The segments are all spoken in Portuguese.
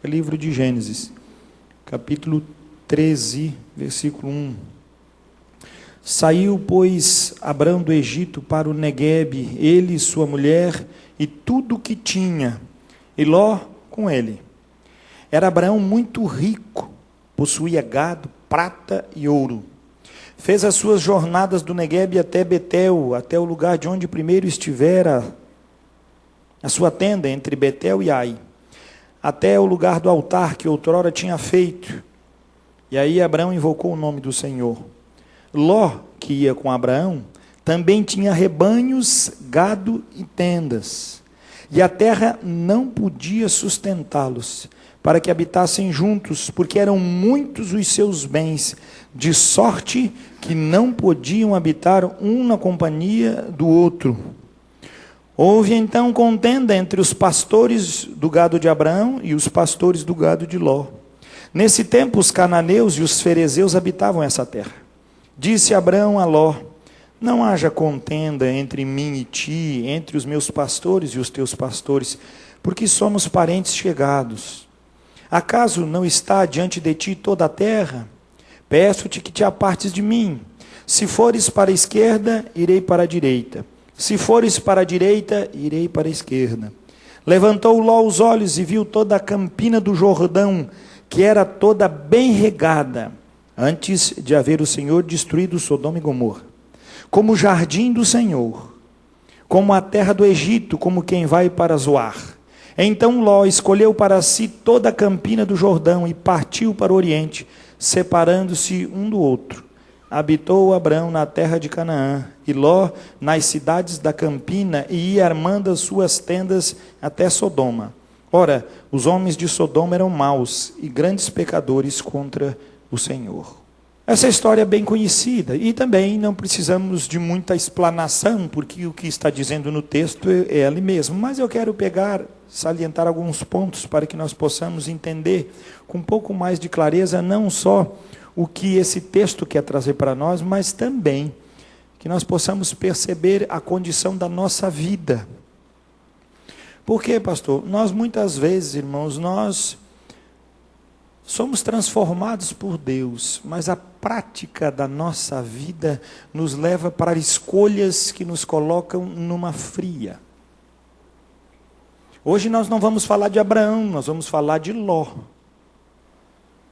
livro de Gênesis, capítulo 13, versículo 1. Saiu, pois, Abrão do Egito para o Neguebe, ele e sua mulher, e tudo o que tinha, e Ló com ele. Era Abraão muito rico, possuía gado, prata e ouro. Fez as suas jornadas do Neguebe até Betel, até o lugar de onde primeiro estivera a sua tenda, entre Betel e Ai, até o lugar do altar que outrora tinha feito. E aí Abraão invocou o nome do Senhor. Ló, que ia com Abraão, também tinha rebanhos, gado e tendas. E a terra não podia sustentá-los, para que habitassem juntos, porque eram muitos os seus bens, de sorte que não podiam habitar um na companhia do outro. Houve então contenda entre os pastores do gado de Abraão e os pastores do gado de Ló. Nesse tempo os cananeus e os ferezeus habitavam essa terra. Disse Abraão a Ló: não haja contenda entre mim e ti, entre os meus pastores e os teus pastores, porque somos parentes chegados. Acaso não está diante de ti toda a terra? Peço-te que te apartes de mim. Se fores para a esquerda, irei para a direita. Se fores para a direita, irei para a esquerda. Levantou Ló os olhos e viu toda a campina do Jordão, que era toda bem regada, antes de haver o Senhor destruído Sodoma e Gomorra, como o jardim do Senhor, como a terra do Egito, como quem vai para Zoar. Então Ló escolheu para si toda a campina do Jordão e partiu para o oriente, separando-se um do outro. Habitou Abrão na terra de Canaã, e Ló nas cidades da campina, e ia armando as suas tendas até Sodoma. Ora, os homens de Sodoma eram maus e grandes pecadores contra o Senhor. Essa história é bem conhecida, e também não precisamos de muita explanação, porque o que está dizendo no texto é ali mesmo. Mas eu quero salientar alguns pontos para que nós possamos entender com um pouco mais de clareza, não só o que esse texto quer trazer para nós, mas também que nós possamos perceber a condição da nossa vida. Por quê, pastor? Nós muitas vezes, irmãos, nós somos transformados por Deus, mas a prática da nossa vida nos leva para escolhas que nos colocam numa fria. Hoje nós não vamos falar de Abraão, nós vamos falar de Ló.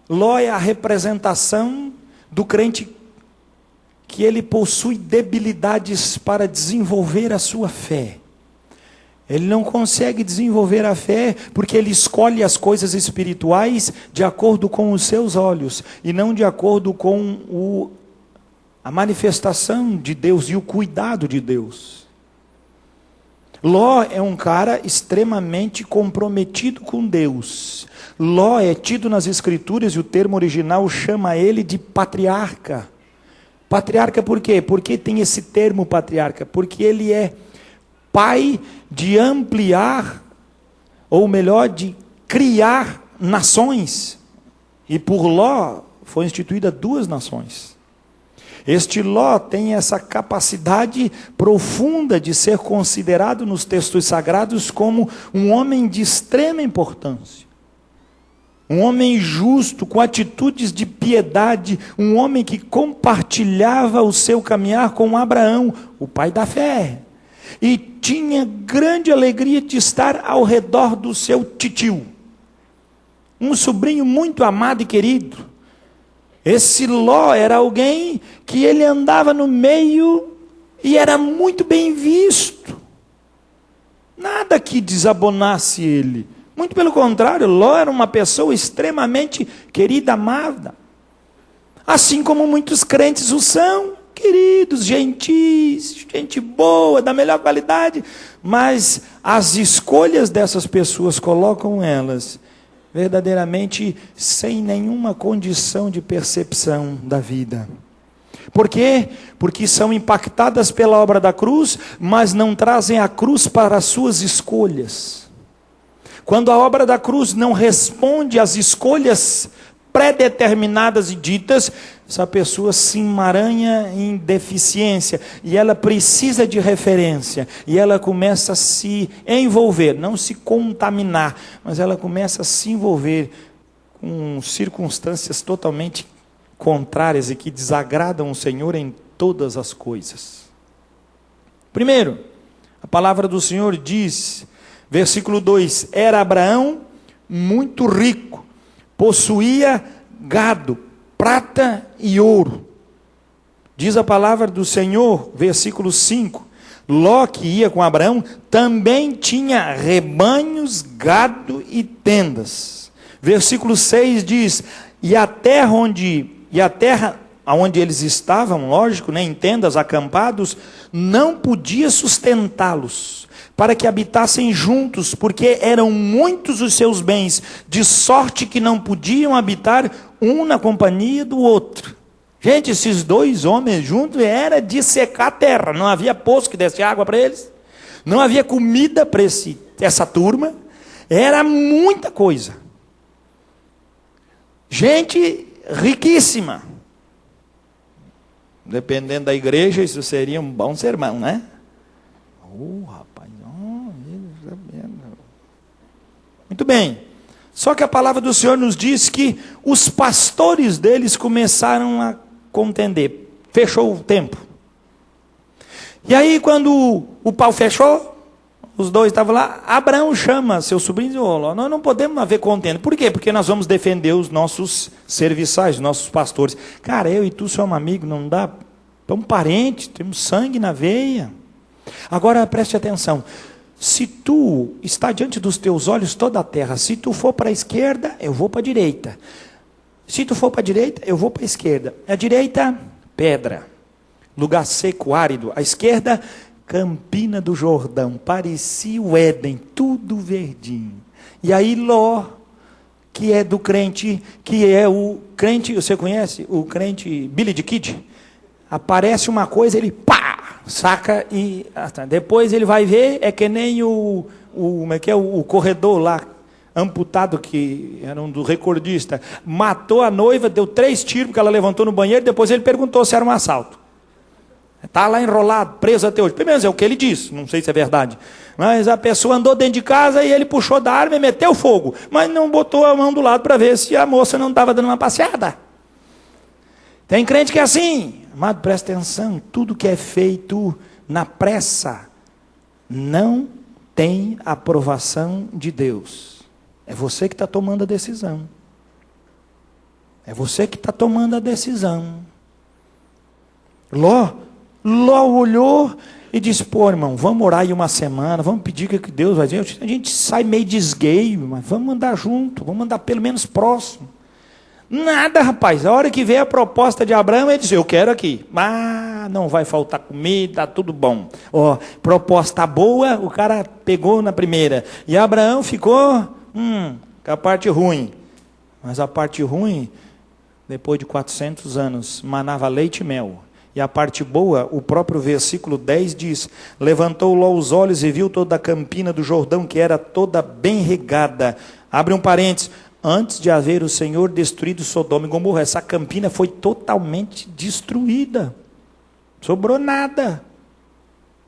Ló é a representação do crente que ele possui debilidades para desenvolver a sua fé. Ele não consegue desenvolver a fé porque ele escolhe as coisas espirituais de acordo com os seus olhos e não de acordo com a manifestação de Deus e o cuidado de Deus. Ló é um cara extremamente comprometido com Deus. Ló é tido nas Escrituras, e o termo original chama ele de patriarca. Patriarca por quê? Porque tem esse termo patriarca, porque ele é pai de ampliar, ou melhor, de criar nações. E por Ló foi instituída 2 nações. Este Ló tem essa capacidade profunda de ser considerado nos textos sagrados como um homem de extrema importância. Um homem justo, com atitudes de piedade, um homem que compartilhava o seu caminhar com Abraão, o pai da fé. E tinha grande alegria de estar ao redor do seu titio. Um sobrinho muito amado e querido. Esse Ló era alguém que ele andava no meio e era muito bem visto. Nada que desabonasse ele. Muito pelo contrário, Ló era uma pessoa extremamente querida, amada. Assim como muitos crentes o são, queridos, gentis, gente boa, da melhor qualidade. Mas as escolhas dessas pessoas colocam elas verdadeiramente sem nenhuma condição de percepção da vida. Por quê? Porque são impactadas pela obra da cruz, mas não trazem a cruz para as suas escolhas. Quando a obra da cruz não responde às escolhas pré-determinadas e ditas, essa pessoa se emaranha em deficiência, e ela precisa de referência, e ela começa a se envolver, não se contaminar, mas ela começa a se envolver com circunstâncias totalmente contrárias e que desagradam o Senhor em todas as coisas. Primeiro, a palavra do Senhor diz, versículo 2, era Abraão muito rico, possuía gado, prata e ouro. Diz a palavra do Senhor, versículo 5, Ló, que ia com Abraão, também tinha rebanhos, gado e tendas. Versículo 6 diz, e a terra onde eles estavam, lógico, em tendas, acampados, não podia sustentá-los, para que habitassem juntos, porque eram muitos os seus bens, de sorte que não podiam habitar um na companhia do outro. Gente, esses dois homens juntos era de secar a terra, não havia poço que desse água para eles, não havia comida para essa turma, era muita coisa. Gente riquíssima. Dependendo da igreja, isso seria um bom sermão, né? Rapaz, muito bem. Só que a palavra do Senhor nos diz que os pastores deles começaram a contender. Fechou o tempo. E aí, quando o pau fechou, os dois estavam lá, Abraão chama seu sobrinho e diz, nós não podemos haver contenda. Por quê? Porque nós vamos defender os nossos serviçais, os nossos pastores. Cara, eu e tu somos amigos, não dá. Somos parentes, temos sangue na veia. Agora preste atenção. Se tu está diante dos teus olhos toda a terra, se tu for para a esquerda, eu vou para a direita. Se tu for para a direita, eu vou para a esquerda. A direita, pedra, lugar seco, árido. A esquerda, Campina do Jordão, parecia o Éden, tudo verdinho. E aí Ló, que é do crente, que é o crente, você conhece o crente Billy the Kid? Aparece uma coisa, ele pá, saca e depois ele vai ver, é que nem o corredor lá, amputado, que era um do recordista, matou a noiva, deu 3 tiros, porque ela levantou no banheiro, depois ele perguntou se era um assalto. Está lá enrolado, preso até hoje. Pelo menos é o que ele disse, não sei se é verdade. Mas a pessoa andou dentro de casa e ele puxou da arma e meteu fogo. Mas não botou a mão do lado para ver se a moça não estava dando uma passeada. Tem crente que é assim. Amado, presta atenção. Tudo que é feito na pressa não tem aprovação de Deus. É você que está tomando a decisão. É você que está tomando a decisão. Ló olhou e disse, pô, irmão, vamos orar aí uma semana, vamos pedir que Deus vai dizer, a gente sai meio desgueio, mas vamos andar junto, vamos andar pelo menos próximo. Nada, rapaz, a hora que veio a proposta de Abraão, ele disse, eu quero aqui, não vai faltar comida, tá tudo bom. Proposta boa, o cara pegou na primeira, e Abraão ficou com a parte ruim, mas a parte ruim, depois de 400 anos, manava leite e mel. E a parte boa, o próprio versículo 10 diz, levantou Ló os olhos e viu toda a campina do Jordão, que era toda bem regada. Abre um parênteses, antes de haver o Senhor destruído Sodoma e Gomorra, essa campina foi totalmente destruída. Sobrou nada.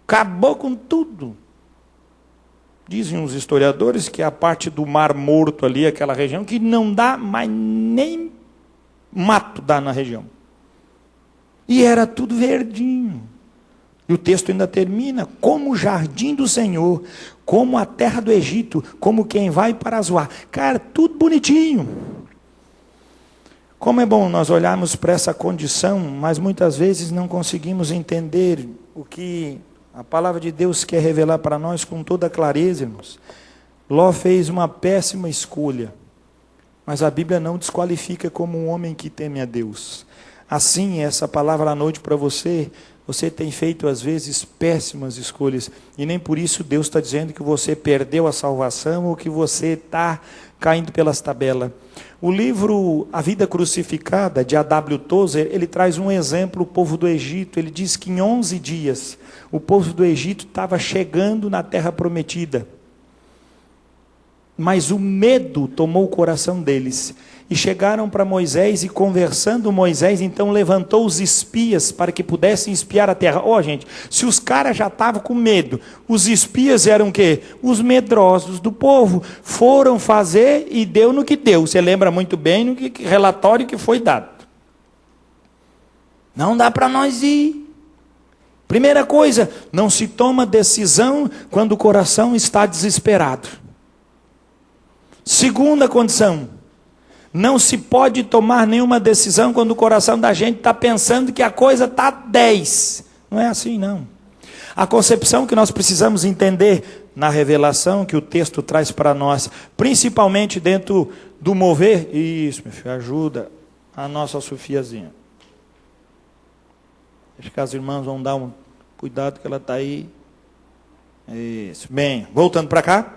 Acabou com tudo. Dizem os historiadores que a parte do Mar Morto ali, aquela região, que não dá mais nem mato dá na região. E era tudo verdinho. E o texto ainda termina, como o jardim do Senhor, como a terra do Egito, como quem vai para Zoar. Cara, tudo bonitinho. Como é bom nós olharmos para essa condição, mas muitas vezes não conseguimos entender o que a palavra de Deus quer revelar para nós com toda clareza, irmãos. Ló fez uma péssima escolha, mas a Bíblia não desqualifica como um homem que teme a Deus. Assim, essa palavra à noite para você, você tem feito às vezes péssimas escolhas, e nem por isso Deus está dizendo que você perdeu a salvação, ou que você está caindo pelas tabelas. O livro A Vida Crucificada, de A.W. Tozer, ele traz um exemplo, o povo do Egito. Ele diz que em 11 dias, o povo do Egito estava chegando na terra prometida. Mas o medo tomou o coração deles. E chegaram para Moisés, e conversando Moisés, então levantou os espias para que pudessem espiar a terra. Gente, se os caras já estavam com medo, os espias eram o quê? Os medrosos do povo. Foram fazer e deu no que deu. Você lembra muito bem no relatório que foi dado. Não dá para nós ir. Primeira coisa, não se toma decisão quando o coração está desesperado. Segunda condição, não se pode tomar nenhuma decisão quando o coração da gente está pensando que a coisa está 10. Não é assim, não. A concepção que nós precisamos entender na revelação que o texto traz para nós, principalmente dentro do mover, isso, meu filho, ajuda a nossa Sofiazinha. Acho que as irmãs vão dar um cuidado que ela está aí. Isso, bem, voltando para cá.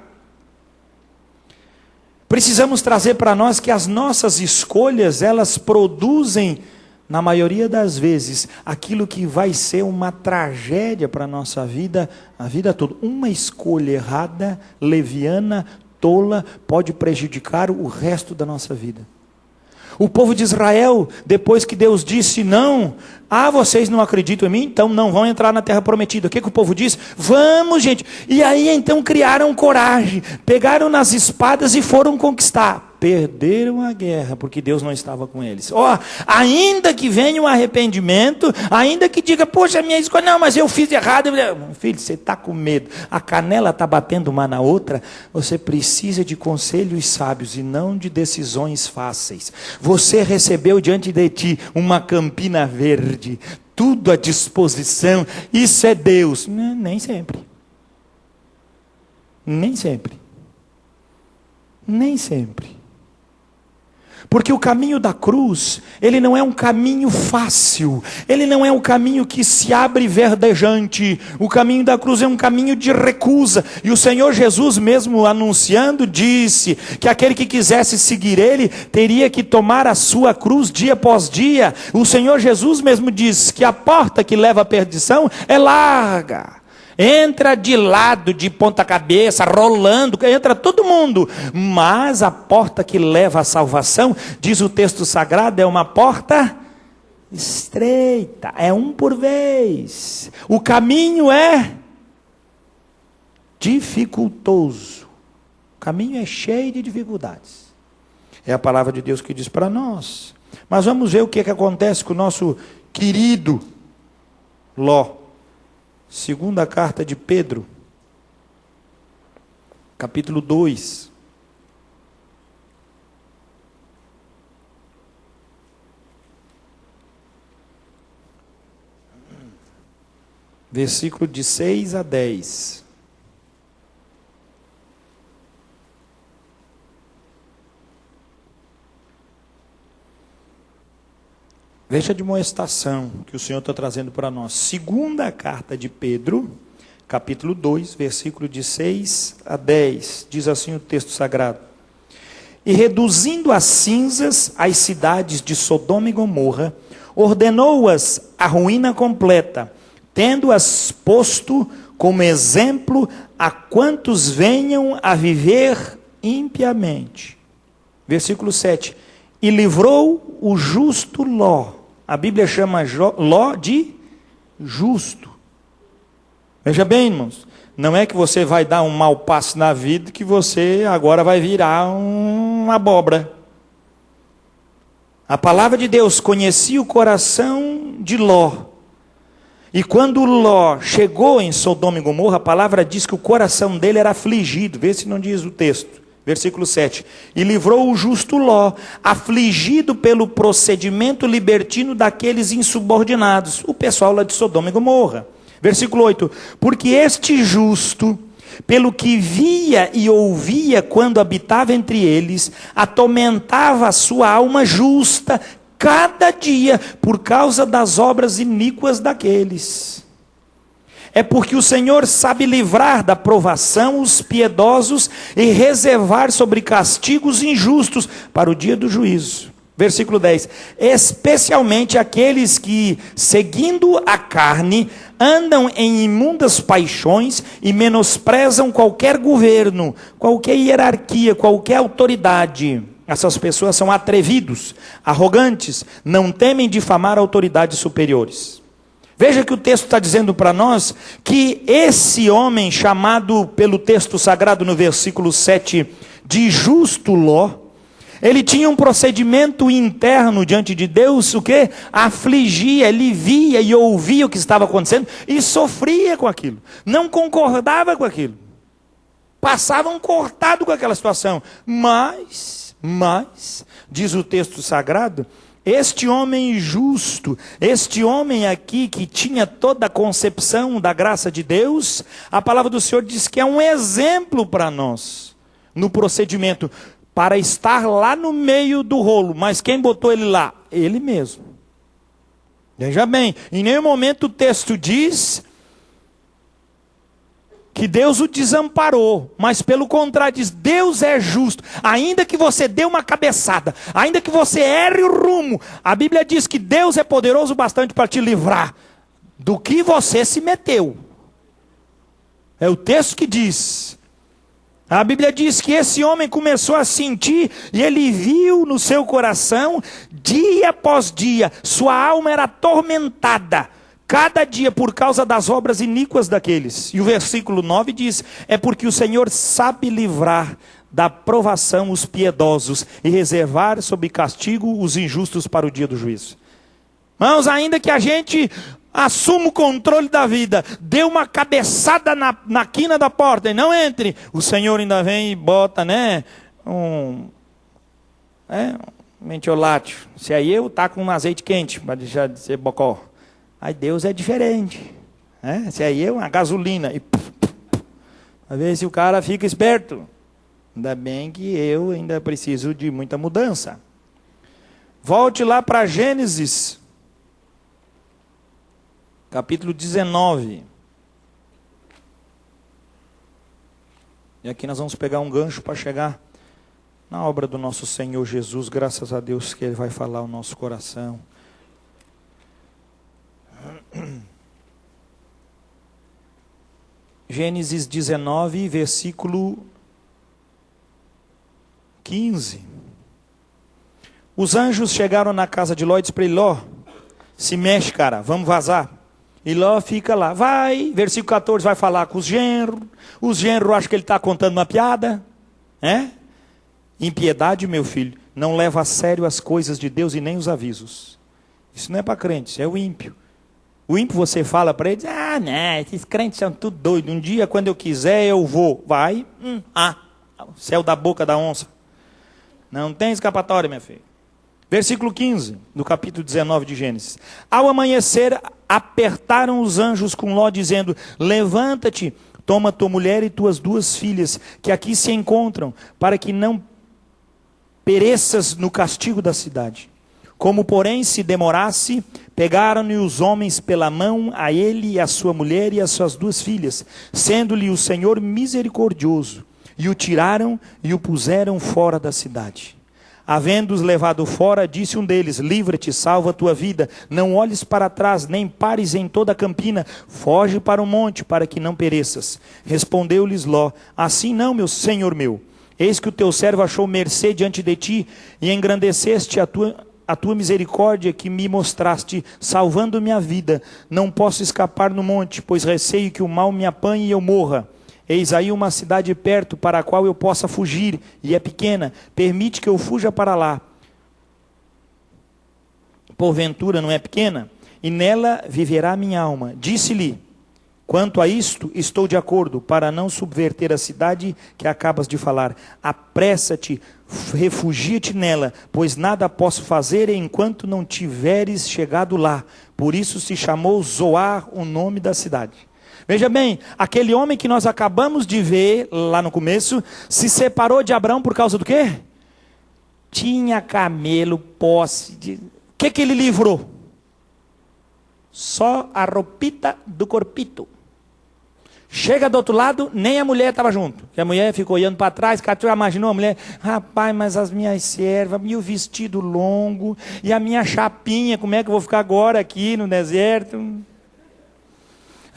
Precisamos trazer para nós que as nossas escolhas, elas produzem, na maioria das vezes, aquilo que vai ser uma tragédia para a nossa vida, a vida toda. Uma escolha errada, leviana, tola, pode prejudicar o resto da nossa vida. O povo de Israel, depois que Deus disse não, vocês não acreditam em mim, então não vão entrar na terra prometida. O que o povo disse? Vamos, gente. E aí então criaram coragem, pegaram nas espadas e foram conquistar. Perderam a guerra, porque Deus não estava com eles. Ainda que venha um arrependimento, ainda que diga, poxa, minha escolha, não, mas eu fiz errado. Filho, você está com medo, a canela está batendo uma na outra, você precisa de conselhos sábios e não de decisões fáceis. Você recebeu diante de ti uma campina verde, tudo à disposição, isso é Deus. Nem sempre. Nem sempre. Nem sempre. Porque o caminho da cruz, ele não é um caminho fácil, ele não é um caminho que se abre verdejante, o caminho da cruz é um caminho de recusa, e o Senhor Jesus mesmo anunciando disse, que aquele que quisesse seguir ele, teria que tomar a sua cruz dia após dia. O Senhor Jesus mesmo diz que a porta que leva à perdição é larga. Entra de lado, de ponta cabeça, rolando, entra todo mundo. Mas a porta que leva à salvação, diz o texto sagrado, é uma porta estreita. É um por vez. O caminho é dificultoso. O caminho é cheio de dificuldades. É a palavra de Deus que diz para nós. Mas vamos ver o que acontece com o nosso querido Ló. Segunda carta de Pedro, capítulo 2. Versículo de 6 a 10. Veja a demonstração que o Senhor está trazendo para nós. Segunda carta de Pedro, capítulo 2, versículo de 6 a 10. Diz assim o texto sagrado. E reduzindo a cinzas as cidades de Sodoma e Gomorra, ordenou-as à ruína completa, tendo-as posto como exemplo a quantos venham a viver impiamente. Versículo 7. E livrou o justo Ló. A Bíblia chama Ló de justo. Veja bem, irmãos, não é que você vai dar um mau passo na vida que você agora vai virar uma abóbora. A palavra de Deus conhecia o coração de Ló. E quando Ló chegou em Sodoma e Gomorra, a palavra diz que o coração dele era afligido. Vê se não diz o texto. Versículo 7. E livrou o justo Ló, afligido pelo procedimento libertino daqueles insubordinados. O pessoal lá de Sodoma e Gomorra. Versículo 8. Porque este justo, pelo que via e ouvia quando habitava entre eles, atormentava a sua alma justa cada dia por causa das obras iníquas daqueles. É porque o Senhor sabe livrar da provação os piedosos e reservar sobre castigos injustos para o dia do juízo. Versículo 10. Especialmente aqueles que, seguindo a carne, andam em imundas paixões e menosprezam qualquer governo, qualquer hierarquia, qualquer autoridade. Essas pessoas são atrevidos, arrogantes, não temem difamar autoridades superiores. Veja que o texto está dizendo para nós que esse homem, chamado pelo texto sagrado no versículo 7 de justo Ló, ele tinha um procedimento interno diante de Deus, o que? Afligia, ele via e ouvia o que estava acontecendo e sofria com aquilo, não concordava com aquilo, passava um cortado com aquela situação, mas, diz o texto sagrado, este homem justo, este homem aqui que tinha toda a concepção da graça de Deus, a palavra do Senhor diz que é um exemplo para nós, no procedimento, para estar lá no meio do rolo. Mas quem botou ele lá? Ele mesmo. Veja bem, em nenhum momento o texto diz que Deus o desamparou, mas pelo contrário diz, Deus é justo, ainda que você dê uma cabeçada, ainda que você erre o rumo, a Bíblia diz que Deus é poderoso bastante para te livrar do que você se meteu. É o texto que diz. A Bíblia diz que esse homem começou a sentir, e ele viu no seu coração, dia após dia, sua alma era atormentada, cada dia por causa das obras iníquas daqueles. E o versículo 9 diz, é porque o Senhor sabe livrar da provação os piedosos, e reservar sob castigo os injustos para o dia do juízo. Irmãos, ainda que a gente assuma o controle da vida, dê uma cabeçada na quina da porta e não entre, o Senhor ainda vem e bota, né, um mentiolate. Se aí eu tá com um azeite quente, para deixar de ser bocó. Aí Deus é diferente, né? Se aí é uma gasolina, e a ver se o cara fica esperto. Ainda bem que eu ainda preciso de muita mudança. Volte lá para Gênesis, capítulo 19. E aqui nós vamos pegar um gancho para chegar na obra do nosso Senhor Jesus. Graças a Deus que Ele vai falar o nosso coração. Gênesis 19, versículo 15. Os anjos chegaram na casa de Ló e disseram para ele, Ló, se mexe, cara, vamos vazar. E Ló fica lá, vai, versículo 14, vai falar com os genros acham que ele está contando uma piada, Impiedade, meu filho, não leva a sério as coisas de Deus e nem os avisos. Isso não é para crente, isso é o ímpio. O ímpio você fala para ele, né, esses crentes são tudo doidos, um dia quando eu quiser eu vou, vai, céu da boca da onça. Não tem escapatória, minha filha. Versículo 15, do capítulo 19 de Gênesis. Ao amanhecer, apertaram os anjos com Ló, dizendo, levanta-te, toma tua mulher e tuas 2 filhas, que aqui se encontram, para que não pereças no castigo da cidade. Como, porém, se demorasse, pegaram-lhe os homens pela mão, a ele e a sua mulher e as suas 2 filhas, sendo-lhe o Senhor misericordioso, e o tiraram e o puseram fora da cidade. Havendo-os levado fora, disse um deles, livra-te, salva a tua vida, não olhes para trás, nem pares em toda a campina, foge para o monte, para que não pereças. Respondeu-lhes Ló, assim não, meu senhor meu, eis que o teu servo achou mercê diante de ti, e engrandeceste a tua misericórdia que me mostraste, salvando minha vida. Não posso escapar no monte, pois receio que o mal me apanhe e eu morra. Eis aí uma cidade perto, para a qual eu possa fugir, e é pequena, permite que eu fuja para lá. Porventura não é pequena? E nela viverá minha alma. Disse-lhe, quanto a isto, estou de acordo, para não subverter a cidade que acabas de falar. Apressa-te, refugia-te nela, pois nada posso fazer enquanto não tiveres chegado lá. Por isso se chamou Zoar o nome da cidade. Veja bem, aquele homem que nós acabamos de ver lá no começo, se separou de Abraão por causa do quê? Tinha camelo, posse. O que ele livrou? Só a roupita do corpito. Chega do outro lado, nem a mulher estava junto. Porque a mulher ficou olhando para trás, já imaginou a mulher? Rapaz, mas as minhas servas, e o vestido longo, e a minha chapinha, como é que eu vou ficar agora aqui no deserto?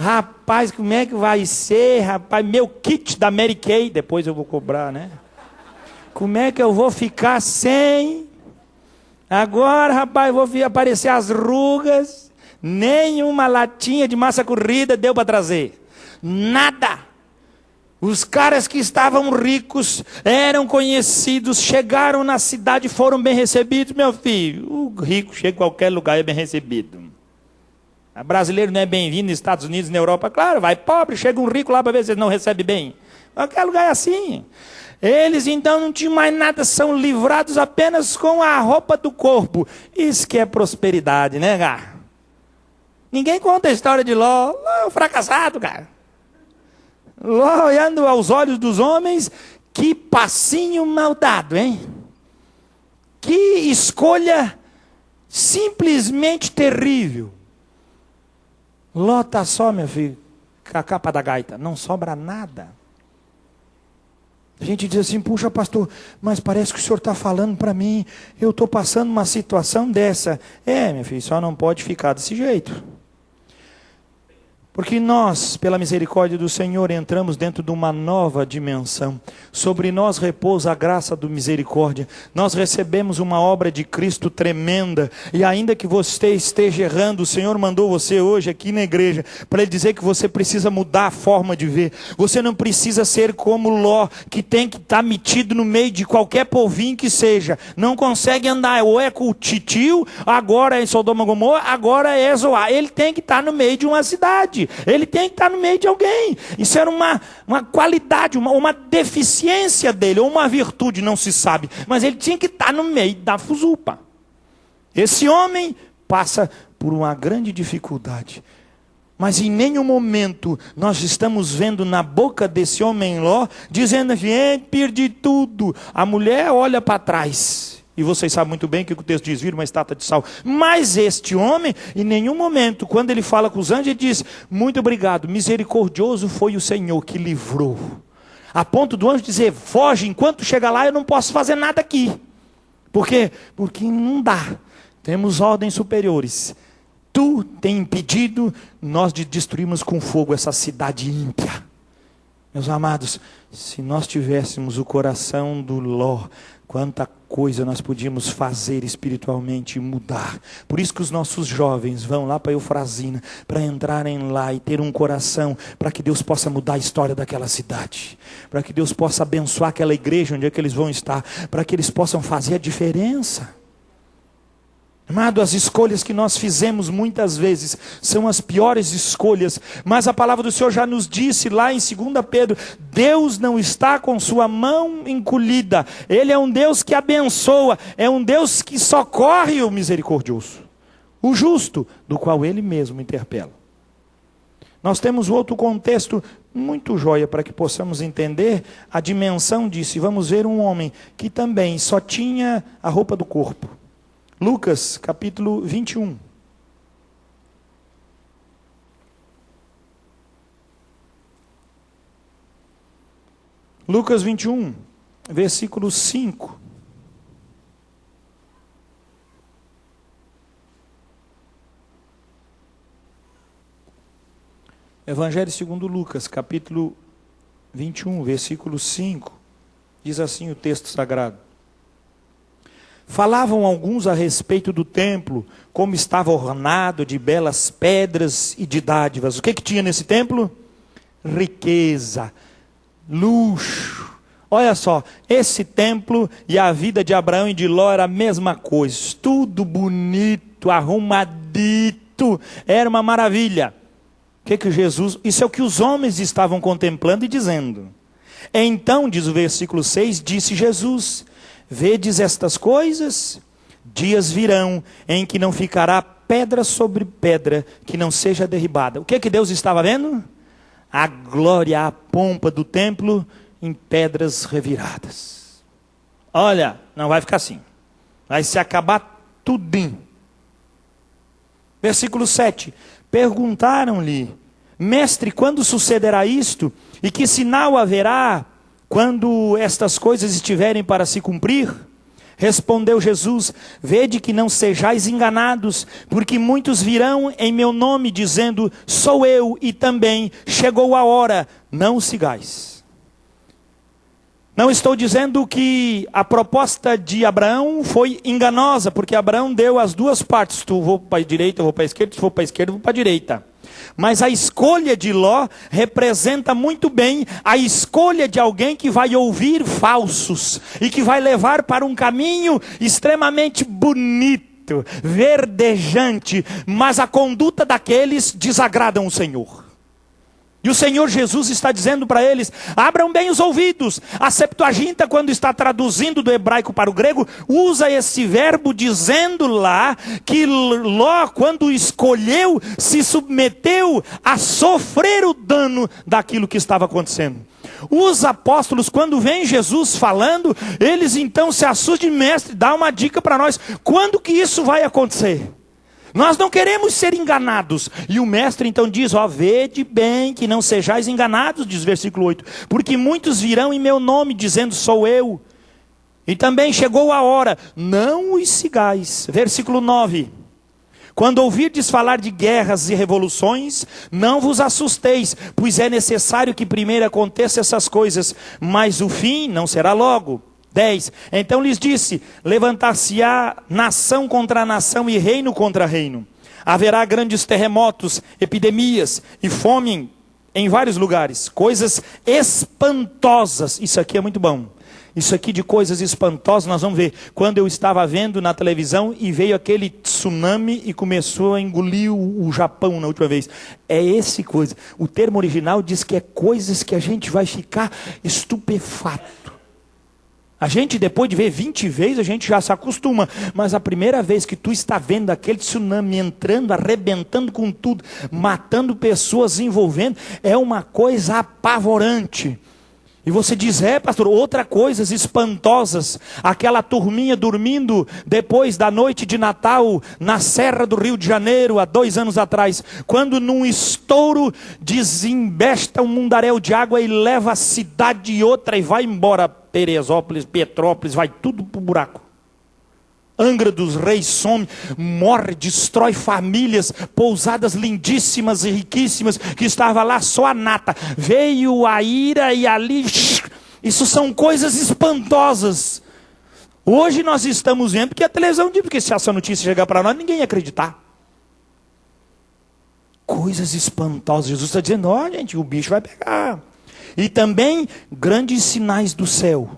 Rapaz, como é que vai ser, rapaz? Meu kit da Mary Kay, depois eu vou cobrar, né? Como é que eu vou ficar sem? Agora, rapaz, vou aparecer as rugas. Nenhuma latinha de massa corrida deu para trazer. Nada. Os caras que estavam ricos, eram conhecidos, chegaram na cidade e foram bem recebidos, meu filho. O rico chega em qualquer lugar e é bem recebido. O brasileiro não é bem-vindo nos Estados Unidos, na Europa. Claro, vai pobre, chega um rico lá para ver se ele não recebe bem. Qualquer lugar é assim. Eles então não tinham mais nada, são livrados apenas com a roupa do corpo. Isso que é prosperidade, né, cara? Ninguém conta a história de Ló. Ló é um fracassado, cara. Ló, olhando aos olhos dos homens, que passinho mal dado, hein? Que escolha simplesmente terrível. Ló está só, meu filho, com a capa da gaita. Não sobra nada. A gente diz assim, puxa pastor, mas parece que o senhor está falando para mim, eu estou passando uma situação dessa. Meu filho, só não pode ficar desse jeito. Porque nós, pela misericórdia do Senhor, entramos dentro de uma nova dimensão. Sobre nós repousa a graça do misericórdia. Nós recebemos uma obra de Cristo tremenda. E ainda que você esteja errando, o Senhor mandou você hoje aqui na igreja para Ele dizer que você precisa mudar a forma de ver. Você não precisa ser como Ló, que tem que estar metido no meio de qualquer povinho que seja. Não consegue andar, ou é com o titio, agora é em Sodoma e Gomorra, agora é Zoar. Ele tem que estar no meio de uma cidade. Ele tem que estar no meio de alguém. Isso era uma qualidade, uma deficiência dele, ou uma virtude, não se sabe. Mas ele tinha que estar no meio da fuzupa. Esse homem passa por uma grande dificuldade. Mas em nenhum momento nós estamos vendo na boca desse homem Ló, dizendo assim, perdi tudo. A mulher olha para trás. E vocês sabem muito bem que o texto diz, vira uma estátua de sal. Mas este homem, em nenhum momento, quando ele fala com os anjos, ele diz, muito obrigado, misericordioso foi o Senhor que livrou. A ponto do anjo dizer, foge, enquanto chegar lá eu não posso fazer nada aqui. Por quê? Porque não dá. Temos ordens superiores. Tu tem impedido nós de destruirmos com fogo essa cidade ímpia. Meus amados, se nós tivéssemos o coração do Ló, quanta coisa nós podíamos fazer espiritualmente e mudar. Por isso que os nossos jovens vão lá para Eufrazina, para entrarem lá e ter um coração, para que Deus possa mudar a história daquela cidade, para que Deus possa abençoar aquela igreja onde é que eles vão estar, para que eles possam fazer a diferença. Amado, as escolhas que nós fizemos muitas vezes são as piores escolhas, mas a palavra do Senhor já nos disse lá em 2 Pedro, Deus não está com sua mão encolhida, Ele é um Deus que abençoa, é um Deus que socorre o misericordioso, o justo, do qual Ele mesmo interpela. Nós temos outro contexto muito joia para que possamos entender a dimensão disso, e vamos ver um homem que também só tinha a roupa do corpo. Lucas, capítulo 21. Lucas 21, versículo 5. Evangelho segundo Lucas, capítulo 21, versículo 5. Diz assim o texto sagrado. Falavam alguns a respeito do templo, como estava ornado de belas pedras e de dádivas. O que tinha nesse templo? Riqueza, luxo. Olha só, esse templo e a vida de Abraão e de Ló era a mesma coisa. Tudo bonito, arrumadito, era uma maravilha. O que Jesus... Isso é o que os homens estavam contemplando e dizendo. Então, diz o versículo 6, disse Jesus... Vedes estas coisas? Dias virão em que não ficará pedra sobre pedra que não seja derribada. O que Deus estava vendo? A glória, a pompa do templo em pedras reviradas. Olha, não vai ficar assim. Vai se acabar tudinho. Versículo 7. Perguntaram-lhe, mestre, quando sucederá isto? E que sinal haverá quando estas coisas estiverem para se cumprir? Respondeu Jesus: vede que não sejais enganados, porque muitos virão em meu nome dizendo, sou eu, e também chegou a hora, não o sigais. Não estou dizendo que a proposta de Abraão foi enganosa, porque Abraão deu as duas partes, tu vou para a direita, eu vou para a esquerda, se for para a esquerda, eu vou para a direita. Mas a escolha de Ló representa muito bem a escolha de alguém que vai ouvir falsos e que vai levar para um caminho extremamente bonito, verdejante, mas a conduta daqueles desagradam o Senhor. E o Senhor Jesus está dizendo para eles, abram bem os ouvidos. A Septuaginta, quando está traduzindo do hebraico para o grego, usa esse verbo dizendo lá que Ló, quando escolheu, se submeteu a sofrer o dano daquilo que estava acontecendo. Os apóstolos, quando vem Jesus falando, eles então se assustam, mestre, dá uma dica para nós, quando que isso vai acontecer? Nós não queremos ser enganados. E o mestre então diz, vede bem que não sejais enganados, diz versículo 8. Porque muitos virão em meu nome, dizendo, sou eu. E também chegou a hora, não os sigais. Versículo 9. Quando ouvirdes falar de guerras e revoluções, não vos assusteis, pois é necessário que primeiro aconteça essas coisas, mas o fim não será logo. 10. Então lhes disse, levantar-se-á nação contra nação e reino contra reino. Haverá grandes terremotos, epidemias e fome em vários lugares. Coisas espantosas. Isso aqui é muito bom. Isso aqui de coisas espantosas nós vamos ver. Quando eu estava vendo na televisão e veio aquele tsunami e começou a engolir o Japão na última vez. É esse coisa. O termo original diz que é coisas que a gente vai ficar estupefato. A gente, depois de ver 20 vezes, a gente já se acostuma. Mas a primeira vez que tu está vendo aquele tsunami entrando, arrebentando com tudo, matando pessoas, envolvendo, é uma coisa apavorante. E você diz, pastor, outras coisas espantosas. Aquela turminha dormindo depois da noite de Natal, na Serra do Rio de Janeiro, há 2 anos atrás. Quando num estouro desembesta um mundaréu de água e leva a cidade e outra e vai embora. Teresópolis, Petrópolis, vai tudo pro buraco. Angra dos Reis some, morre, destrói famílias, pousadas lindíssimas e riquíssimas, que estava lá só a nata. Veio a ira e ali, isso são coisas espantosas. Hoje nós estamos vendo, porque a televisão diz, porque se essa notícia chegar para nós, ninguém ia acreditar. Coisas espantosas, Jesus está dizendo, gente, o bicho vai pegar. E também grandes sinais do céu.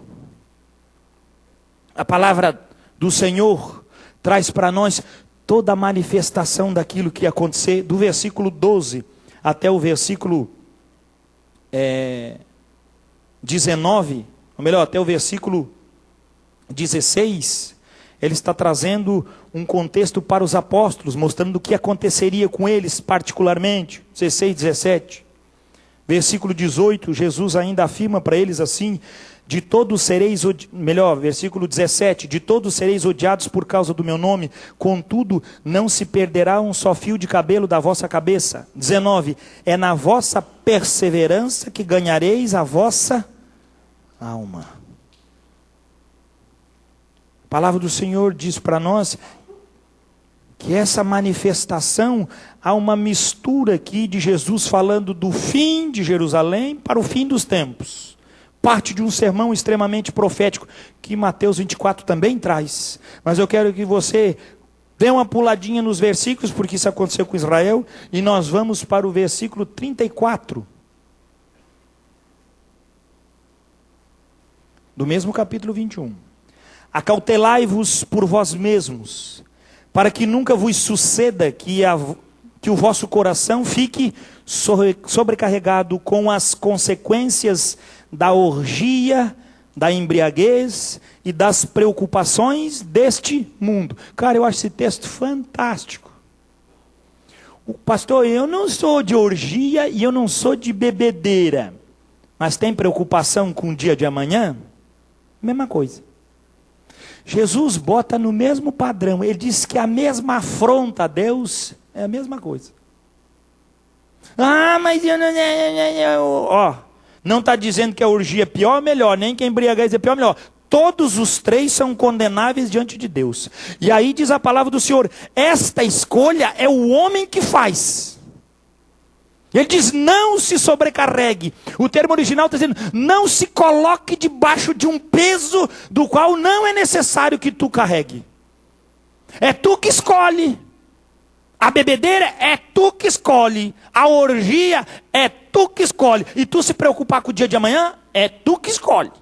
A palavra do Senhor traz para nós toda a manifestação daquilo que ia acontecer, do versículo 12 até o versículo 19, ou melhor, até o versículo 16, ele está trazendo um contexto para os apóstolos, mostrando o que aconteceria com eles particularmente, 16, 17. Versículo 18, Jesus ainda afirma para eles assim, de todos sereis, versículo 17, de todos sereis odiados por causa do meu nome, contudo não se perderá um só fio de cabelo da vossa cabeça. 19, é na vossa perseverança que ganhareis a vossa alma. A palavra do Senhor diz para nós que essa manifestação, há uma mistura aqui de Jesus falando do fim de Jerusalém para o fim dos tempos. Parte de um sermão extremamente profético, que Mateus 24 também traz. Mas eu quero que você dê uma puladinha nos versículos, porque isso aconteceu com Israel, e nós vamos para o versículo 34. Do mesmo capítulo 21. Acautelai-vos por vós mesmos, para que nunca vos suceda que o vosso coração fique sobrecarregado com as consequências da orgia, da embriaguez e das preocupações deste mundo. Cara, eu acho esse texto fantástico. Pastor, eu não sou de orgia e eu não sou de bebedeira, mas tem preocupação com o dia de amanhã? Mesma coisa. Jesus bota no mesmo padrão. Ele diz que a mesma afronta a Deus é a mesma coisa. Mas eu não... não está dizendo que a orgia é pior ou melhor, nem que a embriaguez é pior ou melhor. todos os três são condenáveis diante de Deus. E aí diz a palavra do Senhor, esta escolha é o homem que faz. Ele diz, não se sobrecarregue. O termo original está dizendo, não se coloque debaixo de um peso do qual não é necessário que tu carregue. É tu que escolhe. A bebedeira é tu que escolhe. A orgia é tu que escolhe. E tu se preocupar com o dia de amanhã, é tu que escolhe.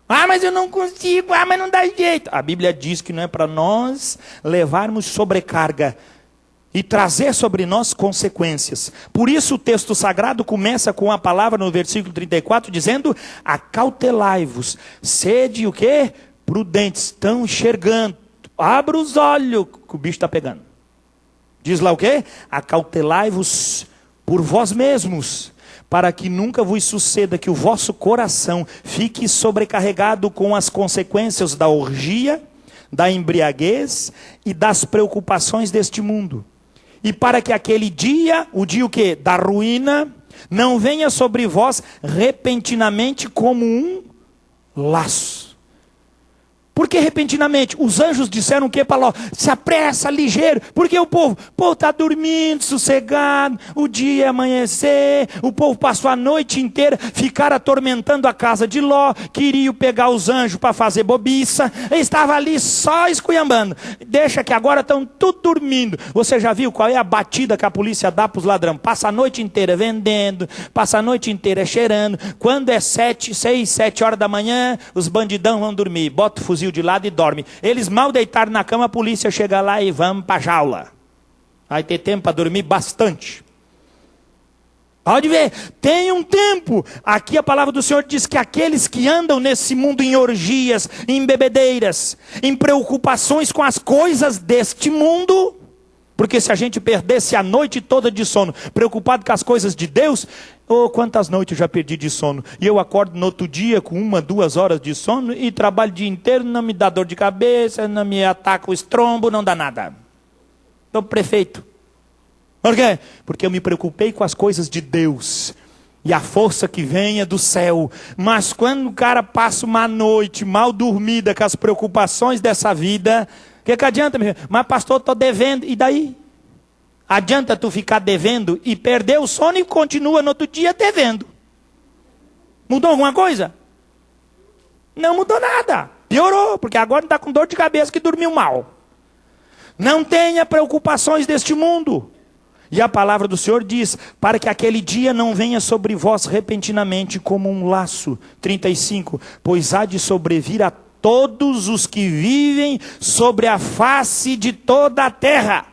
Ah, mas eu não consigo. Ah, mas não dá jeito. A Bíblia diz que não é para nós levarmos sobrecarga e trazer sobre nós consequências. Por isso o texto sagrado começa com a palavra no versículo 34, dizendo, acautelai-vos, sede o quê? Prudentes, estão enxergando, abra os olhos, que o bicho está pegando. Diz lá o quê? Acautelai-vos por vós mesmos, para que nunca vos suceda que o vosso coração fique sobrecarregado com as consequências da orgia, da embriaguez e das preocupações deste mundo. E para que aquele dia, o dia o quê? Da ruína, não venha sobre vós repentinamente como um laço. Por que repentinamente? Os anjos disseram o que para Ló? Se apressa, ligeiro. Porque o povo está dormindo, sossegado, o dia ia amanhecer, o povo passou a noite inteira, ficaram atormentando a casa de Ló, queriam pegar os anjos para fazer bobiça, estava ali só esculhambando. Deixa que agora estão tudo dormindo. Você já viu qual é a batida que a polícia dá para os ladrões? Passa a noite inteira vendendo, passa a noite inteira cheirando. Quando é 6, 7 horas da manhã, os bandidão vão dormir, bota o fuzil de lado e dorme. Eles mal deitaram na cama, a polícia chega lá e vamos para a jaula. Vai ter tempo para dormir bastante. Pode ver, tem um tempo. Aqui a palavra do Senhor diz que aqueles que andam nesse mundo em orgias, em bebedeiras, em preocupações com as coisas deste mundo, porque se a gente perdesse a noite toda de sono, preocupado com as coisas de Deus, quantas noites eu já perdi de sono. E eu acordo no outro dia com 1, 2 horas de sono e trabalho o dia inteiro, não me dá dor de cabeça, não me ataca o estrombo, não dá nada. Estou prefeito. Por quê? Porque eu me preocupei com as coisas de Deus. E a força que vem é do céu. Mas quando o cara passa uma noite mal dormida com as preocupações dessa vida, o que adianta? Mas pastor, estou devendo. E daí? Adianta tu ficar devendo e perder o sono e continua no outro dia devendo. Mudou alguma coisa? Não mudou nada. Piorou, porque agora está com dor de cabeça que dormiu mal. Não tenha preocupações deste mundo. E a palavra do Senhor diz, para que aquele dia não venha sobre vós repentinamente como um laço. 35, pois há de sobrevir a todos os que vivem sobre a face de toda a terra.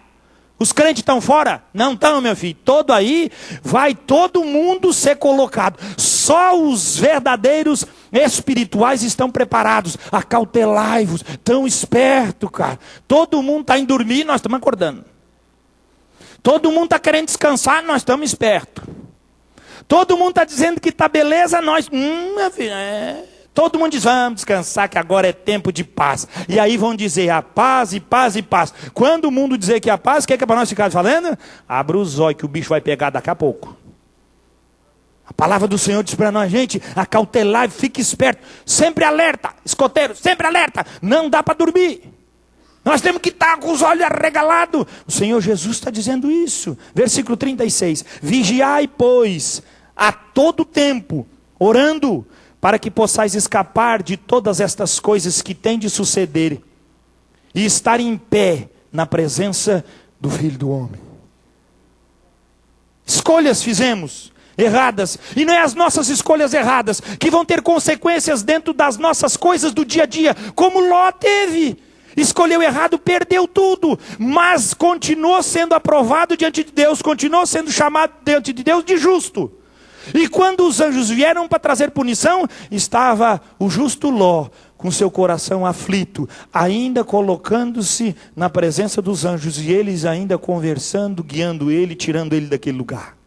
Os crentes estão fora? Não estão, meu filho. Todo aí, vai todo mundo ser colocado. Só os verdadeiros espirituais estão preparados. Acautelai-vos, tão esperto, cara. Todo mundo está indo dormir, nós estamos acordando. Todo mundo está querendo descansar, nós estamos espertos. Todo mundo está dizendo que está beleza, nós... meu filho, Todo mundo diz, vamos descansar que agora é tempo de paz. E aí vão dizer, a paz e paz e paz. Quando o mundo dizer que é a paz, o que é para nós ficar falando? Abra os olhos que o bicho vai pegar daqui a pouco. A palavra do Senhor diz para nós, gente, acautelar, fique esperto. Sempre alerta, escoteiro, sempre alerta. Não dá para dormir. Nós temos que estar com os olhos arregalados. O Senhor Jesus está dizendo isso. Versículo 36. Vigiai, pois, a todo tempo, orando, para que possais escapar de todas estas coisas que têm de suceder e estar em pé na presença do Filho do Homem. Escolhas fizemos erradas, e não é as nossas escolhas erradas que vão ter consequências dentro das nossas coisas do dia a dia, como Ló teve. Escolheu errado, perdeu tudo, mas continuou sendo aprovado diante de Deus, continuou sendo chamado diante de Deus de justo. E quando os anjos vieram para trazer punição, estava o justo Ló, com seu coração aflito, ainda colocando-se na presença dos anjos, e eles ainda conversando, guiando ele, tirando ele daquele lugar.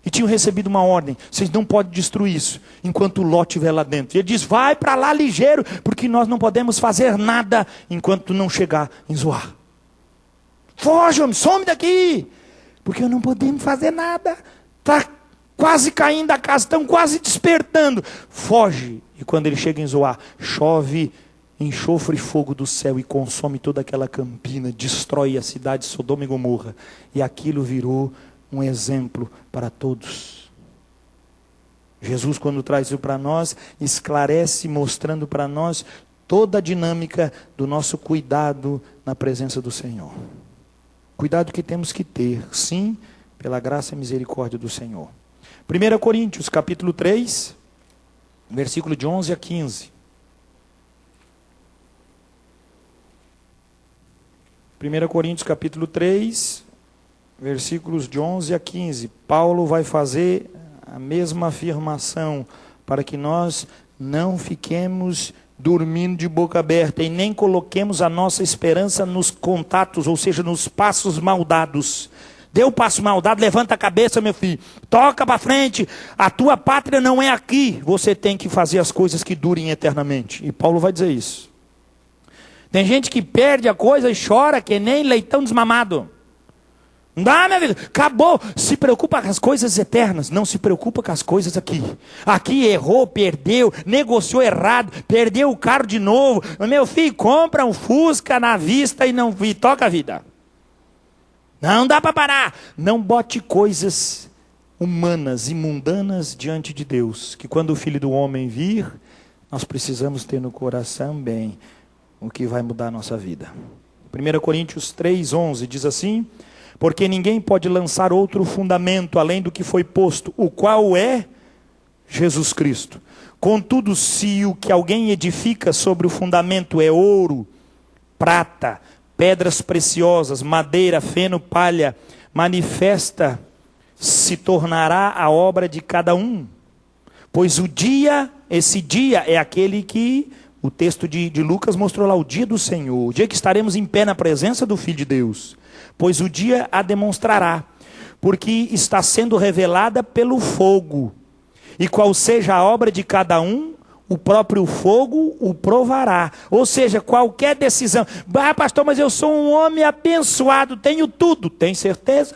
E tinham recebido uma ordem, vocês não podem destruir isso, enquanto Ló estiver lá dentro. E ele diz, vai para lá ligeiro, porque nós não podemos fazer nada, enquanto não chegar em Zoar. Foge, homem, some daqui, porque não podemos fazer nada. Está quase caindo da casa, estão quase despertando. Foge. E quando ele chega em Zoar, chove enxofre e fogo do céu e consome toda aquela campina, destrói a cidade de Sodoma e Gomorra. E aquilo virou um exemplo para todos. Jesus, quando traz isso para nós, esclarece, mostrando para nós toda a dinâmica do nosso cuidado na presença do Senhor. Cuidado que temos que ter, sim, pela graça e misericórdia do Senhor. 1 Coríntios, capítulo 3, versículo de 11 a 15. 1 Coríntios, capítulo 3, versículos de 11 a 15. Paulo vai fazer a mesma afirmação, para que nós não fiquemos dormindo de boca aberta e nem coloquemos a nossa esperança nos contatos, ou seja, nos passos mal dados. Deu o passo mal dado, levanta a cabeça, meu filho, toca para frente, a tua pátria não é aqui, você tem que fazer as coisas que durem eternamente. E Paulo vai dizer isso. Tem gente que perde a coisa e chora que nem leitão desmamado. Não dá, minha vida, acabou. Se preocupa com as coisas eternas, não se preocupa com as coisas aqui. Aqui errou, perdeu, negociou errado, perdeu o carro de novo. Meu filho, compra um Fusca na vista e toca a vida. Não dá para parar. Não bote coisas humanas e mundanas diante de Deus, que quando o Filho do Homem vir, nós precisamos ter no coração bem o que vai mudar a nossa vida. 1 Coríntios 3:11 diz assim: porque ninguém pode lançar outro fundamento além do que foi posto, o qual é Jesus Cristo. Contudo, se o que alguém edifica sobre o fundamento é ouro, prata, pedras preciosas, madeira, feno, palha, manifesta se tornará a obra de cada um. Pois esse dia é aquele que o texto de Lucas mostrou lá, o dia do Senhor, o dia que estaremos em pé na presença do Filho de Deus. Pois o dia a demonstrará, porque está sendo revelada pelo fogo. E qual seja a obra de cada um, o próprio fogo o provará. Ou seja, qualquer decisão. Ah, pastor, mas eu sou um homem abençoado, tenho tudo. Tem certeza?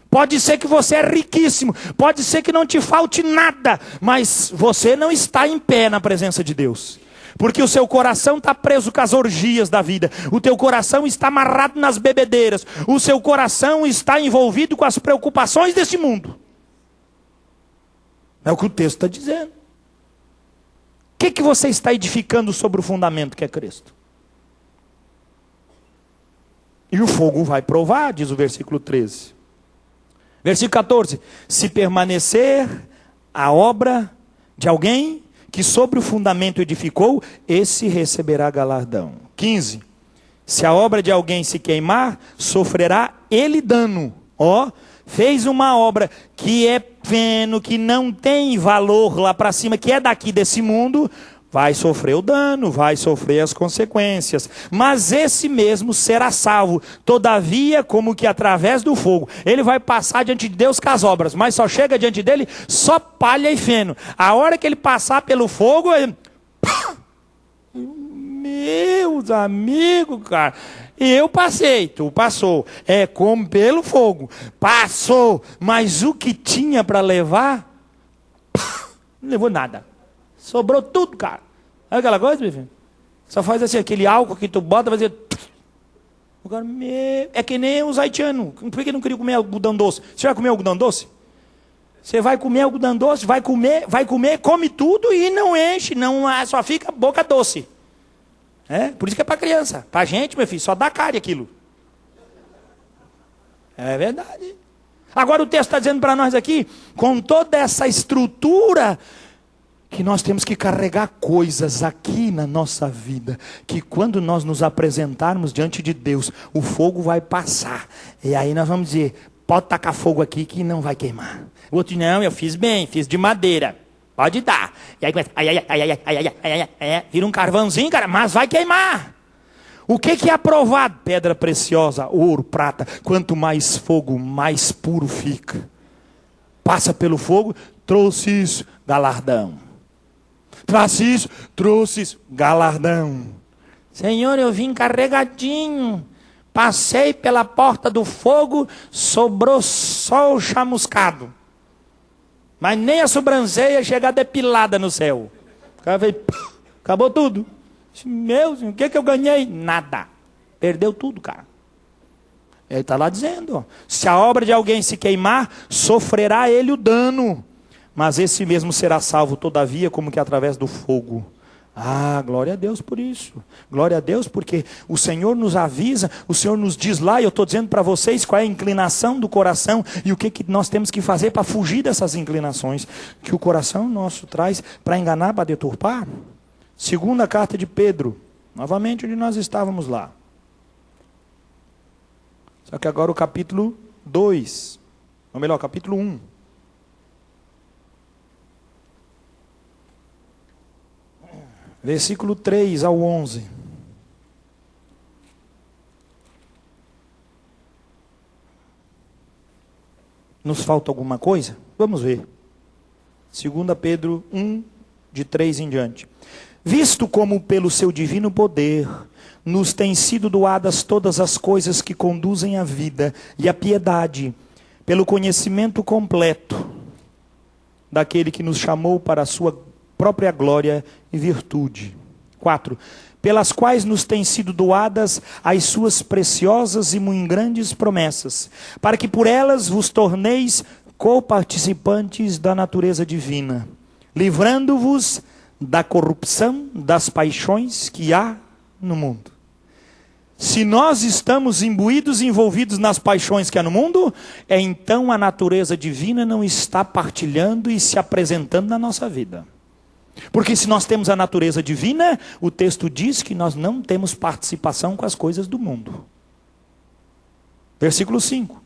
Pode ser que você é riquíssimo, pode ser que não te falte nada, mas você não está em pé na presença de Deus. Porque o seu coração está preso com as orgias da vida. O teu coração está amarrado nas bebedeiras. O seu coração está envolvido com as preocupações deste mundo. É o que o texto está dizendo. O que você está edificando sobre o fundamento que é Cristo? E o fogo vai provar, diz o versículo 13. Versículo 14. Se permanecer a obra de alguém que sobre o fundamento edificou, esse receberá galardão. 15. Se a obra de alguém se queimar, sofrerá ele dano. Fez uma obra que é feno, que não tem valor lá para cima, que é daqui desse mundo, vai sofrer o dano, vai sofrer as consequências. Mas esse mesmo será salvo, todavia, como que através do fogo. Ele vai passar diante de Deus com as obras, mas só chega diante dele só palha e feno. A hora que ele passar pelo fogo, ele... meus amigos, cara, eu passei, tu passou. É como pelo fogo, passou, mas o que tinha para levar, não levou nada. Sobrou tudo, cara. Sabe aquela coisa, meu filho? Só faz assim, aquele álcool que tu bota, vai dizer... É que nem os haitianos. Por que não queria comer algodão doce? Você vai comer algodão doce? Você vai comer algodão doce, vai comer, come tudo e não enche, só fica boca doce. Por isso que é para criança. Para gente, meu filho, só dá cárie aquilo. É verdade. Agora o texto está dizendo para nós aqui, com toda essa estrutura, que nós temos que carregar coisas aqui na nossa vida, que quando nós nos apresentarmos diante de Deus, o fogo vai passar. E aí nós vamos dizer, pode tacar fogo aqui que não vai queimar. O outro, não, eu fiz bem, fiz de madeira. Pode dar. E aí começa, vira um carvãozinho, cara, mas vai queimar. O que é aprovado? Pedra preciosa, ouro, prata. Quanto mais fogo, mais puro fica. Passa pelo fogo, trouxe isso, galardão. Trouxe isso, galardão. Senhor, eu vim carregadinho, passei pela porta do fogo, sobrou só o chamuscado. Mas nem a sobrancelha chegar depilada no céu. O cara fez, acabou tudo. Meu, o que eu ganhei? Nada. Perdeu tudo, cara. Ele está lá dizendo, ó, se a obra de alguém se queimar, sofrerá ele o dano. Mas esse mesmo será salvo, todavia, como que através do fogo. Ah, glória a Deus por isso. Glória a Deus porque o Senhor nos avisa, o Senhor nos diz lá, e eu estou dizendo para vocês qual é a inclinação do coração e o que nós temos que fazer para fugir dessas inclinações que o coração nosso traz para enganar, para deturpar. Segunda carta de Pedro, novamente onde nós estávamos lá. Só que agora o capítulo 2, ou melhor, capítulo 1. Versículo 3 ao 11. Nos falta alguma coisa? Vamos ver. 2 Pedro 1, de 3 em diante. Visto como pelo seu divino poder nos têm sido doadas todas as coisas que conduzem à vida e à piedade, pelo conhecimento completo daquele que nos chamou para a sua própria glória e virtude. 4. Pelas quais nos têm sido doadas as suas preciosas e muito grandes promessas, para que por elas vos torneis coparticipantes da natureza divina, livrando-vos da corrupção das paixões que há no mundo. Se nós estamos imbuídos e envolvidos nas paixões que há no mundo, então a natureza divina não está partilhando e se apresentando na nossa vida. Porque se nós temos a natureza divina, o texto diz que nós não temos participação com as coisas do mundo. Versículo 5.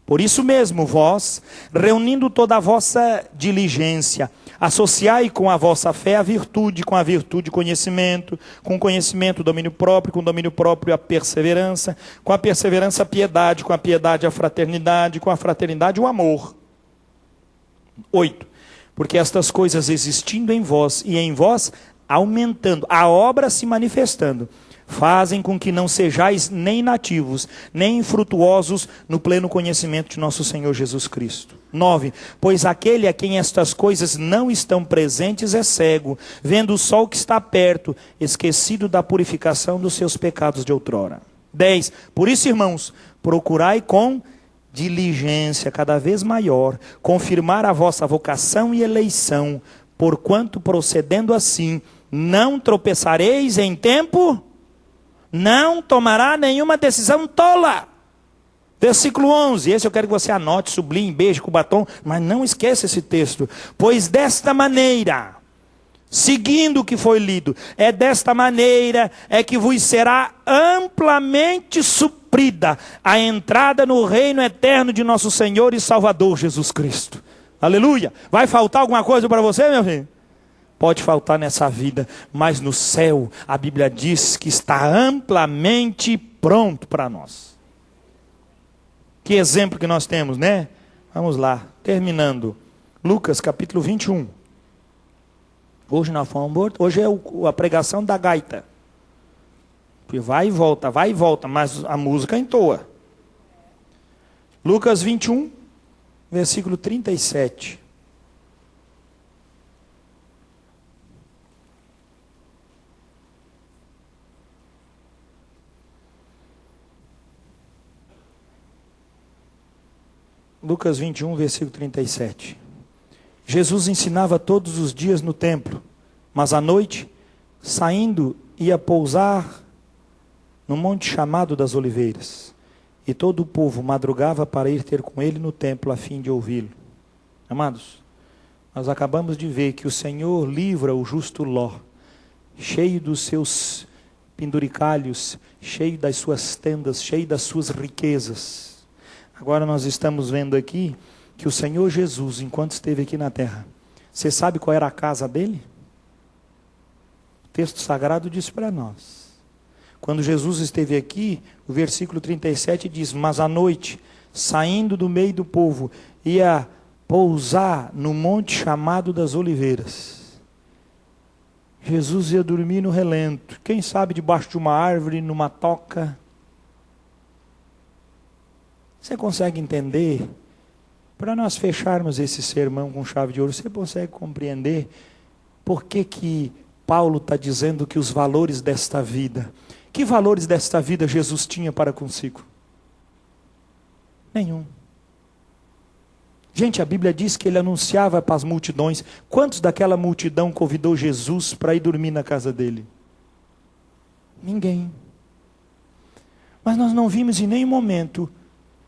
Por isso mesmo, vós, reunindo toda a vossa diligência, associai com a vossa fé a virtude, com a virtude conhecimento, com conhecimento domínio próprio, com domínio próprio a perseverança, com a perseverança a piedade, com a piedade a fraternidade, com a fraternidade o amor. 8. Porque estas coisas existindo em vós e em vós aumentando, a obra se manifestando, fazem com que não sejais nem inativos, nem infrutuosos no pleno conhecimento de nosso Senhor Jesus Cristo. 9. Pois aquele a quem estas coisas não estão presentes é cego, vendo o sol que está perto, esquecido da purificação dos seus pecados de outrora. 10. Por isso, irmãos, procurai com diligência cada vez maior, confirmar a vossa vocação e eleição, porquanto procedendo assim, não tropeçareis em tempo, não tomará nenhuma decisão tola. Versículo 11, esse eu quero que você anote, sublinhe, beije com o batom, mas não esqueça esse texto. Pois desta maneira, seguindo o que foi lido, é desta maneira é que vos será amplamente suprida a entrada no reino eterno de nosso Senhor e Salvador Jesus Cristo. Aleluia! Vai faltar alguma coisa para você, meu filho? Pode faltar nessa vida, mas no céu a Bíblia diz que está amplamente pronto para nós. Que exemplo que nós temos, né? Vamos lá, terminando. Lucas capítulo 21. Hoje nós fomos, hoje é a pregação da gaita. Vai e volta, mas a música entoa. Lucas 21, versículo 37. Lucas 21, versículo 37. Jesus ensinava todos os dias no templo, mas à noite, saindo, ia pousar no monte chamado das Oliveiras. E todo o povo madrugava para ir ter com ele no templo, a fim de ouvi-lo. Amados, nós acabamos de ver que o Senhor livra o justo Ló, cheio dos seus penduricalhos, cheio das suas tendas, cheio das suas riquezas. Agora nós estamos vendo aqui que o Senhor Jesus, enquanto esteve aqui na terra, você sabe qual era a casa dele? O texto sagrado diz para nós. Quando Jesus esteve aqui, o versículo 37 diz, mas à noite, saindo do meio do povo, ia pousar no monte chamado das Oliveiras. Jesus ia dormir no relento, quem sabe debaixo de uma árvore, numa toca. Você consegue entender Para nós fecharmos esse sermão com chave de ouro, você consegue compreender por que Paulo está dizendo que os valores desta vida, que valores desta vida Jesus tinha para consigo? Nenhum. Gente, a Bíblia diz que ele anunciava para as multidões. Quantos daquela multidão convidou Jesus para ir dormir na casa dele? Ninguém. Mas nós não vimos em nenhum momento,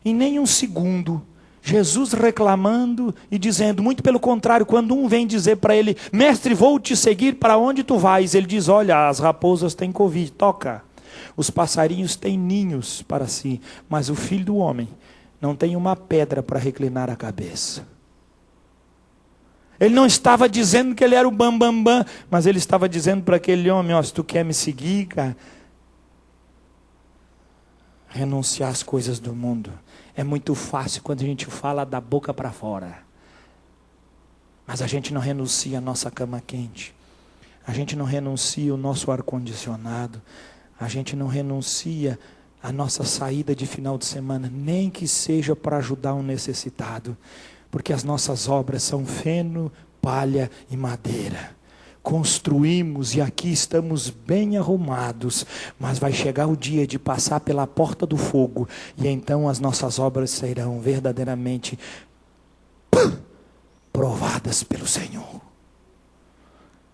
em nenhum segundo, Jesus reclamando e dizendo, muito pelo contrário, quando um vem dizer para ele, mestre, vou te seguir, para onde tu vais? Ele diz, olha, as raposas têm covid, toca. Os passarinhos têm ninhos para si, mas o Filho do Homem não tem uma pedra para reclinar a cabeça. Ele não estava dizendo que ele era o bambambam, mas ele estava dizendo para aquele homem, ó, se tu quer me seguir, cara, renunciar às coisas do mundo. É muito fácil quando a gente fala da boca para fora. Mas a gente não renuncia a nossa cama quente. A gente não renuncia o nosso ar-condicionado. A gente não renuncia a nossa saída de final de semana, nem que seja para ajudar um necessitado. Porque as nossas obras são feno, palha e madeira. Construímos e aqui estamos bem arrumados, mas vai chegar o dia de passar pela porta do fogo, e então as nossas obras serão verdadeiramente provadas pelo Senhor.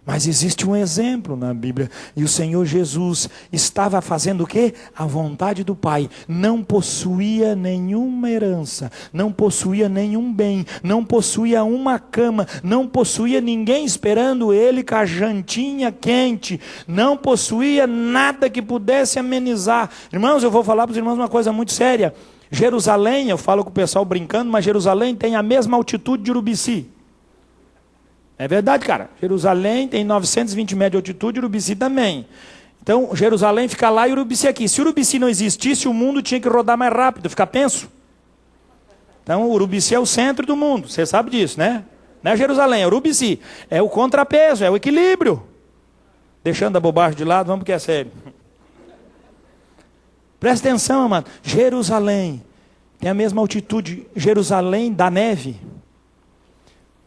Mas existe um exemplo na Bíblia, e o Senhor Jesus estava fazendo o quê? A vontade do Pai. Não possuía nenhuma herança, não possuía nenhum bem, não possuía uma cama, não possuía ninguém esperando ele com a jantinha quente, não possuía nada que pudesse amenizar. Irmãos, eu vou falar para os irmãos uma coisa muito séria. Jerusalém, eu falo com o pessoal brincando, mas Jerusalém tem a mesma altitude de Urubici. É verdade, cara. Jerusalém tem 920 metros de altitude, Urubici também. Então, Jerusalém fica lá e Urubici aqui. Se Urubici não existisse, o mundo tinha que rodar mais rápido, ficar penso. Então, Urubici é o centro do mundo. Você sabe disso, né? Não é Jerusalém, é Urubici. É o contrapeso, é o equilíbrio. Deixando a bobagem de lado, vamos porque é sério. Presta atenção, amado. Jerusalém tem a mesma altitude. Jerusalém da neve.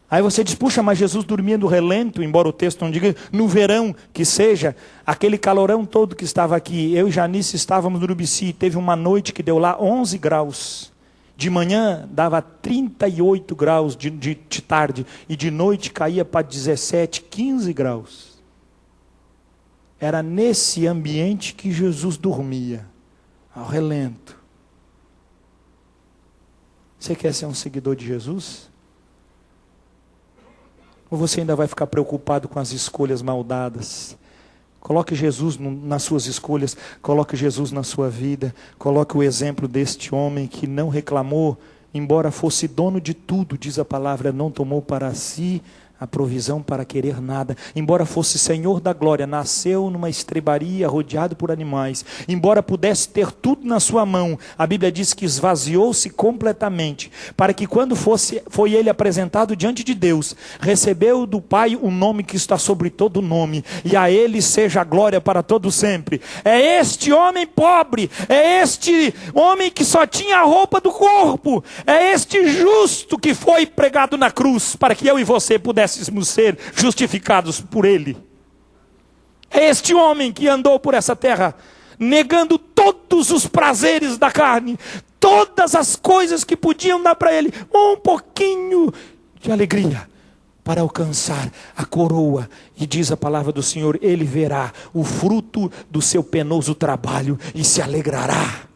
Aí você diz, puxa, mas Jesus dormia no relento, embora o texto não diga, no verão que seja, aquele calorão todo que estava aqui. Eu e Janice estávamos no Urubici, teve uma noite que deu lá 11 graus. De manhã dava 38 graus de tarde, e de noite caía para 17, 15 graus. Era nesse ambiente que Jesus dormia, ao relento. Você quer ser um seguidor de Jesus? Ou você ainda vai ficar preocupado com as escolhas maldadas? Coloque Jesus nas suas escolhas, coloque Jesus na sua vida, coloque o exemplo deste homem que não reclamou, embora fosse dono de tudo, diz a palavra, não tomou para si a provisão para querer nada. Embora fosse Senhor da glória, nasceu numa estrebaria rodeado por animais. Embora pudesse ter tudo na sua mão, a Bíblia diz que esvaziou-se completamente, para que quando foi ele apresentado diante de Deus, recebeu do Pai o nome que está sobre todo nome, e a ele seja a glória para todo sempre. É este homem pobre, é este homem que só tinha a roupa do corpo, é este justo que foi pregado na cruz, para que eu e você pudéssemos ser justificados por ele. É este homem que andou por essa terra, negando todos os prazeres da carne, todas as coisas que podiam dar para ele um pouquinho de alegria, para alcançar a coroa. E diz a palavra do Senhor, ele verá o fruto do seu penoso trabalho e se alegrará.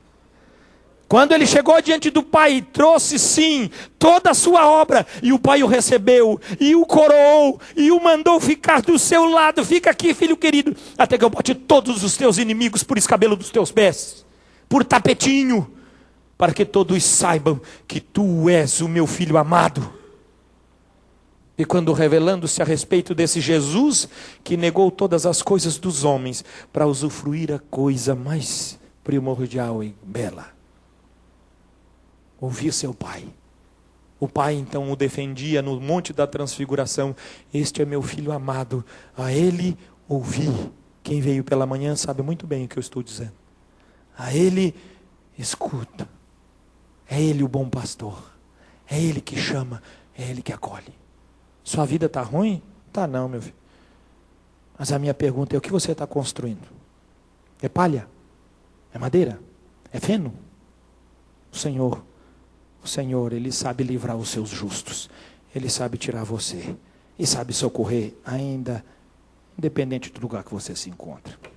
Quando ele chegou diante do Pai, trouxe sim toda a sua obra, e o Pai o recebeu, e o coroou, e o mandou ficar do seu lado. Fica aqui, filho querido, até que eu bote todos os teus inimigos por escabelo dos teus pés, por tapetinho, para que todos saibam que tu és o meu filho amado. E quando revelando-se a respeito desse Jesus, que negou todas as coisas dos homens, para usufruir a coisa mais primordial e bela, ouvir seu pai. O pai então o defendia no monte da transfiguração. Este é meu filho amado, a ele ouvi. Quem veio pela manhã sabe muito bem o que eu estou dizendo. A ele escuta. É ele o bom pastor. É Ele que chama, é Ele que acolhe. Sua vida está ruim? Tá não, meu filho. Mas a minha pergunta é, o que você está construindo? É palha? É madeira? É feno? O Senhor, Ele sabe livrar os seus justos. Ele sabe tirar você. E sabe socorrer ainda, independente do lugar que você se encontra.